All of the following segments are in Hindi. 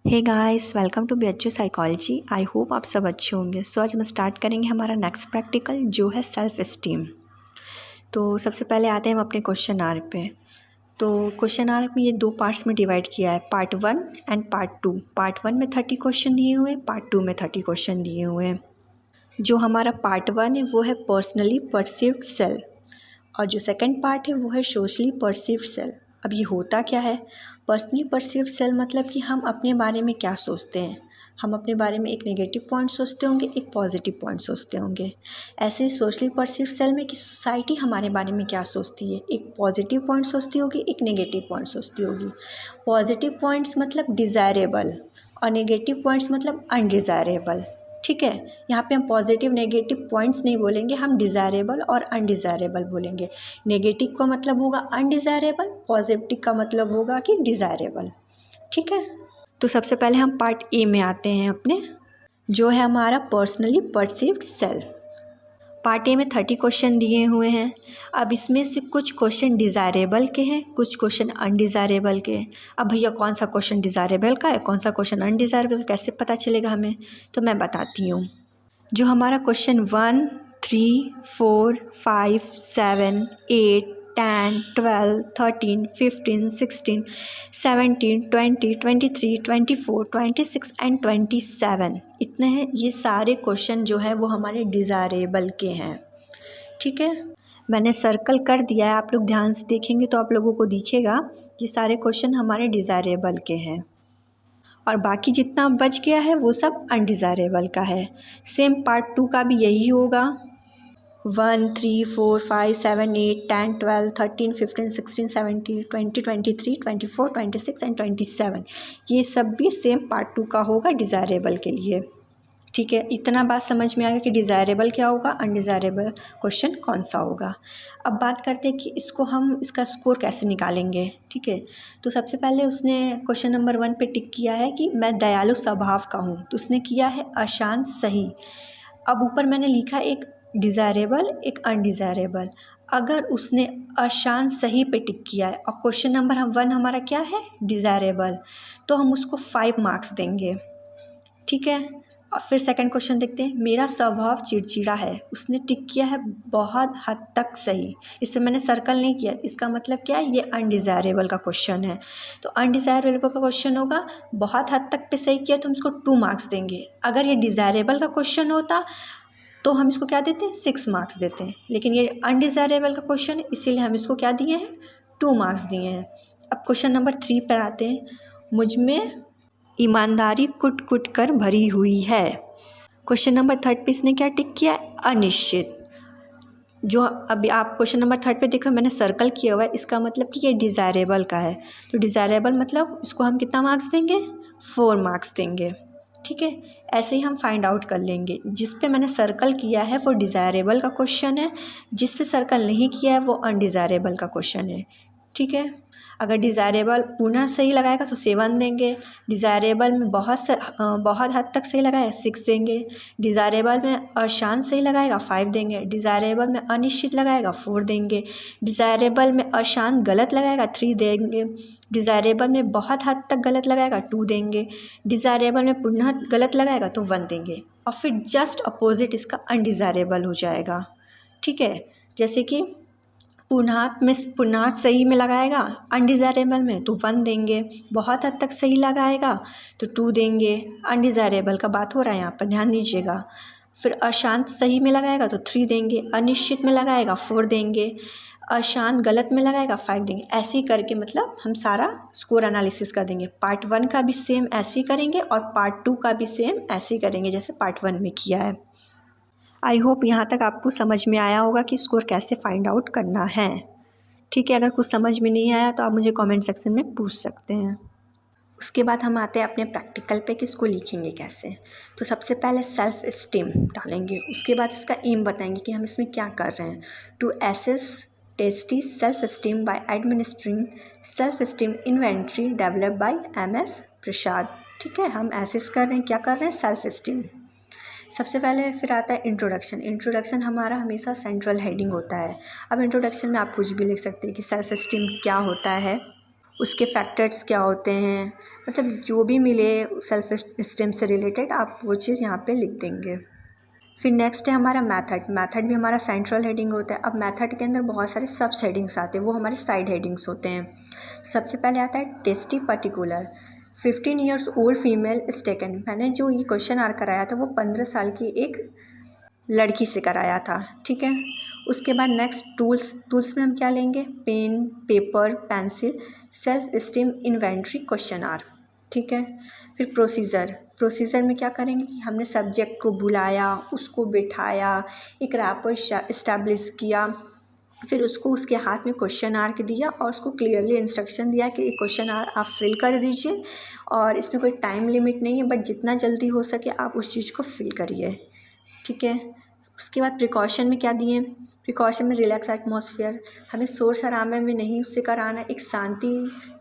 Hey guys, welcome to BHU psychology. I hope आप सब अच्छे होंगे। आज हम स्टार्ट करेंगे हमारा नेक्स्ट प्रैक्टिकल जो है सेल्फ एस्टीम। तो सबसे पहले आते हैं हम अपने क्वेश्चन आर पे। तो क्वेश्चन आर में ये दो पार्ट्स में डिवाइड किया है, पार्ट 1 एंड पार्ट 2। पार्ट 1 में 30 क्वेश्चन दिए हुए हैं, पार्ट 2 में 30 क्वेश्चन दिए हुए हैं। जो हमारा पार्ट 1 है वो है पर्सनली परसीव्ड सेल्फ, और जो सेकंड पार्ट है वो है सोशली परसीव्ड सेल्फ। अब ये होता क्या है? पर्सनली परसीव्ड सेल्फ मतलब कि हम अपने बारे में क्या सोचते हैं। हम अपने बारे में एक नेगेटिव पॉइंट सोचते होंगे, एक पॉजिटिव पॉइंट सोचते होंगे। ऐसे ही सोशली परसीव्ड सेल्फ में कि सोसाइटी हमारे बारे में क्या सोचती है, एक पॉजिटिव पॉइंट सोचती होगी, एक नेगेटिव पॉइंट सोचती होगी। पॉजिटिव पॉइंट्स मतलब डिज़ायरेबल और नेगेटिव पॉइंट्स मतलब अनडिज़ायरेबल। ठीक है, यहाँ पे हम पॉजिटिव नेगेटिव पॉइंट्स नहीं बोलेंगे, हम डिज़ायरेबल और अनडिज़ायरेबल बोलेंगे। नेगेटिव का मतलब होगा अनडिज़ायरेबल, पॉजिटिव का मतलब होगा कि डिज़ायरेबल। ठीक है, तो सबसे पहले हम पार्ट ए में आते हैं अपने, जो है हमारा personally perceived self. Part A में 30 क्वेश्चन दिए हुए हैं। अब इसमें से कुछ क्वेश्चन डिज़ायरेबल के हैं, कुछ क्वेश्चन अनडिज़ायरेबल के। अब भैया कौन सा क्वेश्चन डिज़ायरेबल का है, कौन सा क्वेश्चन अनडिज़ायरेबल, कैसे पता चलेगा हमें? तो मैं बताती हूँ। जो हमारा क्वेश्चन 1, 3, 4, 5, 7, 8, 10, 12, 13, 15, 16, 17, 20, 23, 24, 26 एंड 27 इतने हैं। ये सारे क्वेश्चन जो है वो हमारे डिज़ायरेबल के हैं। ठीक है, मैंने सर्कल कर दिया है, आप लोग ध्यान से देखेंगे तो आप लोगों को दिखेगा ये सारे क्वेश्चन हमारे डिज़ायरेबल के हैं, और बाकी जितना बच गया है वो सब अनडिज़ायरेबल का है। सेम पार्ट 2 का भी यही होगा। 1, 3, 4, 5, 7, 8, 10, 12, 13, 15, 16, 17, 20, 23, 24, 26 एंड 27 ये सब भी सेम पार्ट 2 का होगा डिज़ायरेबल के लिए। ठीक है, इतना बात समझ में आ गया कि डिज़ायरेबल क्या होगा, अनडिज़ायरेबल क्वेश्चन कौन सा होगा। अब बात करते हैं कि इसका स्कोर कैसे निकालेंगे। ठीक है, तो सबसे पहले उसने क्वेश्चन नंबर 1 पे टिक किया है कि मैं दयालु स्वभाव का हूँ, तो उसने किया है अशांत सही। अब ऊपर मैंने लिखा एक डिज़ायरेबल एक अनडिज़ायरेबल। अगर उसने अशांत सही पे टिक किया है और क्वेश्चन नंबर 1 हमारा क्या है, डिज़ायरेबल, तो हम उसको 5 मार्क्स देंगे। ठीक है, और फिर सेकंड क्वेश्चन देखते हैं। मेरा स्वभाव चिड़चिड़ा है, उसने टिक किया है बहुत हद तक सही। इस पर मैंने सर्कल नहीं किया, इसका मतलब क्या है, ये अनडिज़ायरेबल का क्वेश्चन है। तो अनडिज़ायरेबल का क्वेश्चन होगा, बहुत हद तक पे सही किया तो हम इसको 2 मार्क्स देंगे। अगर ये डिज़ायरेबल का क्वेश्चन होता तो हम इसको क्या देते हैं, 6 मार्क्स देते हैं। लेकिन ये अनडिज़ायरेबल का क्वेश्चन है, इसीलिए हम इसको क्या दिए हैं, 2 मार्क्स दिए हैं। अब क्वेश्चन नंबर 3 पर आते हैं। मुझ में ईमानदारी कुट कुट कर भरी हुई है। क्वेश्चन नंबर 3 पे इसने क्या टिक किया है, अनिश्चित। जो अभी आप क्वेश्चन नंबर 3 पे देखो मैंने सर्कल किया हुआ है, इसका मतलब कि ये डिज़ायरेबल का है। तो डिज़ायरेबल मतलब इसको हम कितना मार्क्स देंगे, 4 मार्क्स देंगे। ठीक है, ऐसे ही हम फाइंड आउट कर लेंगे। जिस पे मैंने सर्कल किया है वो डिज़ायरेबल का क्वेश्चन है, जिस पे सर्कल नहीं किया है वो अनडिज़ायरेबल का क्वेश्चन है। ठीक है, अगर डिज़ायरेबल पुनः सही लगाएगा तो 7 देंगे, डिज़ायरेबल में बहुत हद तक सही लगाया 6 देंगे, डिज़ायरेबल में अशांत सही लगाएगा 5 देंगे, डिज़ायरेबल में अनिश्चित लगाएगा 4 देंगे, डिज़ायरेबल में अशांत गलत लगाएगा 3 देंगे, डिज़ायरेबल में बहुत हद तक गलत लगाएगा 2 देंगे, डिज़ायरेबल में पुनः गलत लगाएगा तो 1 देंगे, और फिर जस्ट अपोजिट इसका अनडिज़ायरेबल हो जाएगा। ठीक है, जैसे कि पुनः सही में लगाएगा अनडिज़ायरेबल में तो 1 देंगे, बहुत हद तक सही लगाएगा तो 2 देंगे। अनडिज़ायरेबल का बात हो रहा है यहाँ पर, ध्यान दीजिएगा। फिर अशांत सही में लगाएगा तो 3 देंगे, अनिश्चित में लगाएगा 4 देंगे, अशांत गलत में लगाएगा 5 देंगे। ऐसे ही करके मतलब हम सारा स्कोर एनालिसिस कर देंगे। पार्ट 1 का भी सेम ऐसे ही करेंगे और पार्ट 2 का भी सेम ऐसे ही करेंगे जैसे पार्ट 1 में किया है। आई होप यहाँ तक आपको समझ में आया होगा कि स्कोर कैसे फाइंड आउट करना है। ठीक है, अगर कुछ समझ में नहीं आया तो आप मुझे कमेंट सेक्शन में पूछ सकते हैं। उसके बाद हम आते हैं अपने प्रैक्टिकल पे कि इसको लिखेंगे कैसे। तो सबसे पहले सेल्फ एस्टीम डालेंगे, उसके बाद इसका एम बताएंगे कि हम इसमें क्या कर रहे हैं। To assess testy self esteem by administering self esteem inventory developed by MS Prasad. ठीक है, हम एसेस कर रहे हैं, क्या कर रहे हैं, सेल्फ एस्टीम। सबसे पहले फिर आता है इंट्रोडक्शन। इंट्रोडक्शन हमारा हमेशा सेंट्रल हेडिंग होता है। अब इंट्रोडक्शन में आप कुछ भी लिख सकते हैं कि सेल्फ एस्टीम क्या होता है, उसके फैक्टर्स क्या होते हैं, मतलब जो भी मिले सेल्फ एस्टीम से रिलेटेड आप वो चीज़ यहाँ पे लिख देंगे। फिर नेक्स्ट है हमारा मेथड। मेथड भी हमारा सेंट्रल हेडिंग होता है। अब मेथड के अंदर बहुत सारे सब हेडिंग्स आते हैं, वो हमारे साइड हेडिंग्स होते हैं। सबसे पहले आता है tasty particular. 15 years old female is taken. मैंने जो ये क्वेश्चन आर कराया था वो 15 साल की एक लड़की से कराया था, ठीक है। उसके बाद नेक्स्ट टूल्स। टूल्स में हम क्या लेंगे, pen, paper, pencil, self esteem, inventory, questionnaire, ठीक है। फिर प्रोसीजर। प्रोसीजर में क्या करेंगे कि हमने सब्जेक्ट को बुलाया, उसको बिठाया, एक रैपर इस्टेब्लिश किया, फिर उसको उसके हाथ में क्वेश्चन आर्क दिया और उसको क्लियरली इंस्ट्रक्शन दिया कि ये क्वेश्चन आर्क आप फिल कर दीजिए और इसमें कोई टाइम लिमिट नहीं है, बट जितना जल्दी हो सके आप उस चीज़ को फिल करिए, ठीक है। उसके बाद प्रिकॉशन में क्या दिए, प्रिकॉशन में रिलैक्स एटमॉस्फेयर। हमें शोर शराबे में नहीं उससे कराना, एक शांति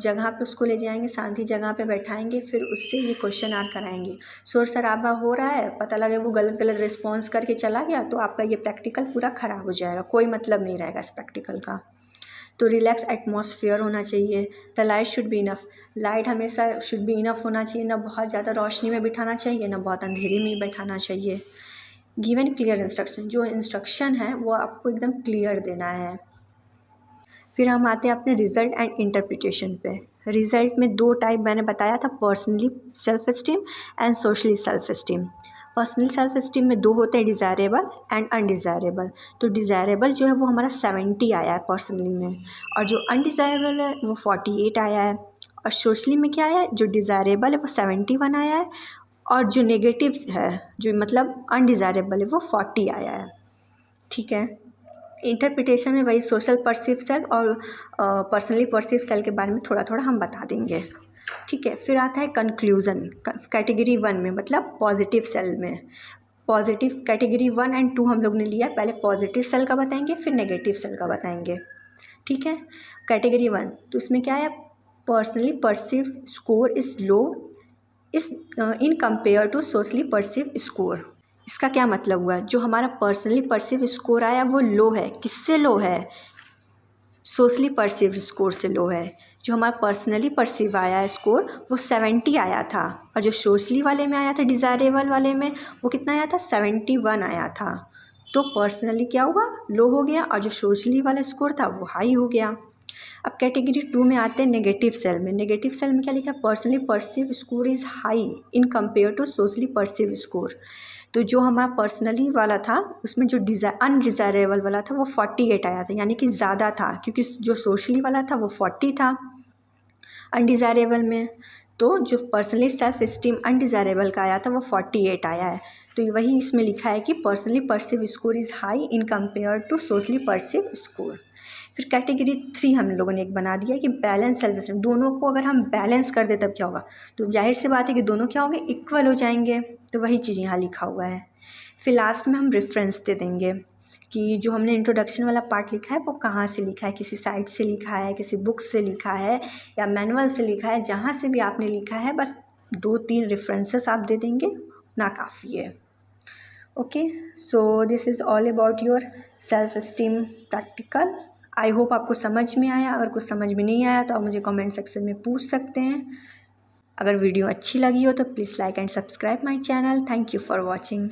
जगह पे उसको ले जाएंगे, शांति जगह पे बैठाएंगे, फिर उससे ये क्वेश्चन आर कराएंगे। शोर शराबा हो रहा है, पता लगे वो गलत गलत रिस्पॉन्स करके चला गया तो आपका ये प्रैक्टिकल पूरा ख़राब हो जाएगा, कोई मतलब नहीं रहेगा इस प्रैक्टिकल का। तो रिलैक्स एटमॉस्फेयर होना चाहिए। The light should be enough. Light हमेशा शुड बी इनफ होना चाहिए, ना बहुत ज़्यादा रोशनी में बिठाना चाहिए, ना बहुत अंधेरे में बैठाना चाहिए। Given clear instruction. जो इंस्ट्रक्शन है वो आपको एकदम क्लियर देना है। फिर हम आते हैं अपने रिजल्ट एंड इंटरप्रिटेशन पे। रिजल्ट में दो टाइप मैंने बताया था, personally self esteem and socially self esteem. Personally self esteem में दो होते हैं, डिज़ायरेबल एंड अनडिज़ायरेबल। तो डिज़ायरेबल जो है वो हमारा 70 आया है पर्सनली में, और जो अनडिज़ायरेबल है वो 48 आया है। और सोशली में क्या आया है, जो डिज़ायरेबल है वो 71 आया है, और जो नेगेटिव्स है, जो मतलब अनडिज़ायरेबल है, वो 40 आया है, ठीक है। इंटरप्रिटेशन में वही सोशल परसीव सेल और पर्सनली परसीव सेल के बारे में थोड़ा थोड़ा हम बता देंगे, ठीक है। फिर आता है कंक्लूज़न। कैटेगरी 1 में मतलब पॉजिटिव सेल में। पॉजिटिव कैटेगरी 1 एंड 2 हम लोग ने लिया, पहले पॉजिटिव सेल का बताएंगे फिर नेगेटिव सेल का बताएंगे, ठीक है। कैटेगरी 1 तो इसमें क्या है, personally perceive score is low in compare to socially perceive score. इसका क्या मतलब हुआ, जो हमारा पर्सनली परसीव स्कोर आया वो लो है, किससे लो है, सोशली परसीव स्कोर से लो है। जो हमारा पर्सनली परसीव आया है स्कोर वो 70 आया था, और जो सोशली वाले में आया था, डिज़ायरेबल वाले में, वो कितना आया था, 71 आया था। तो पर्सनली क्या हुआ, लो हो गया, और जो सोशली वाला स्कोर था वो हाई हो गया। अब कैटेगरी 2 में आते हैं नेगेटिव सेल में। नेगेटिव सेल में क्या लिखा है, personally perceive score is high in compare to socially perceive score. तो जो हमारा पर्सनली वाला था उसमें जो अनडिज़ायरेबल वाला था वो 48 आया था, यानी कि ज़्यादा था, क्योंकि जो सोशली वाला था वो 40 था अनडिज़ायरेबल में। तो जो पर्सनली सेल्फ एस्टीम अनडिज़ायरेबल का आया था वो 48 आया है। तो वही इसमें लिखा है कि personally perceive score is high in compare to socially perceive score. फिर कैटेगरी 3 हम लोगों ने एक बना दिया कि बैलेंस सेल्फ एस्टीम। दोनों को अगर हम बैलेंस कर दे तब क्या होगा, तो जाहिर सी बात है कि दोनों क्या होंगे, इक्वल हो जाएंगे। तो वही चीज़ यहाँ लिखा हुआ है। फिर लास्ट में हम रेफरेंस दे देंगे कि जो हमने इंट्रोडक्शन वाला पार्ट लिखा है वो कहाँ से लिखा है, किसी साइट से लिखा है, किसी बुक से लिखा है या मैनुअल से लिखा है, जहाँ से भी आपने लिखा है बस 2-3 रेफरेंसेस आप दे देंगे, ना काफ़ी है। Okay, so this is all about your self esteem practical. I hope आपको समझ में आया। अगर कुछ समझ में नहीं आया तो आप मुझे कमेंट सेक्शन में पूछ सकते हैं। अगर वीडियो अच्छी लगी हो तो please like and subscribe my channel. Thank you for watching.